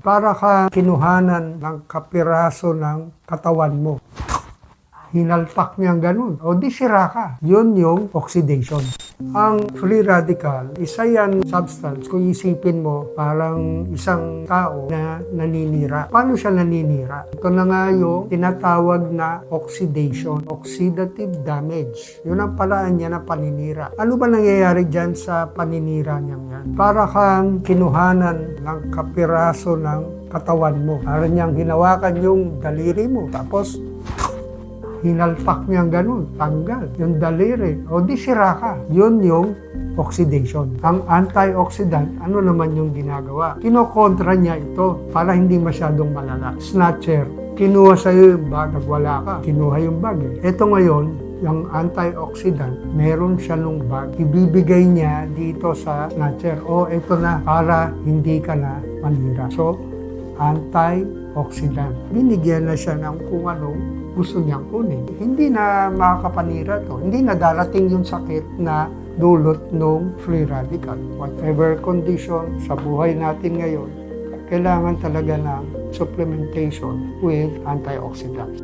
Para ka kinuhanan ng kapiraso ng katawan mo. Hinalpak niyang ganun. O di sira ka. Yun yung oxidation. Ang free radical, isa yan substance. Kung isipin mo, parang isang tao na naninira. Paano siya naninira? Ito na nga yung tinatawag na oxidation. Oxidative damage. Yun ang paraan niya na paninira. Ano ba nangyayari dyan sa paninira niyang yan? Para kang kinuhanan ng kapiraso ng katawan mo. Para niyang hinawakan yung daliri mo. Tapos, hinalpak niyang ganun, tanggal, yung daliri, o di sira ka. Yun yung oxidation. Ang antioxidant, ano naman yung ginagawa? Kinokontra niya ito para hindi masyadong malala. Snatcher, kinuha sa'yo yung bag, nagwala ka, kinuha yung bag. Ito ngayon, yung antioxidant, meron siya nung bag. Ibibigay niya dito sa snatcher. O ito na, para hindi ka na manira. So, antioxidant. Binigyan na siya ng kung anong gusto niyang kunin. Hindi na makakapanira to. Hindi na darating yung sakit na dulot ng free radical. Whatever condition sa buhay natin ngayon, kailangan talaga ng supplementation with antioxidants.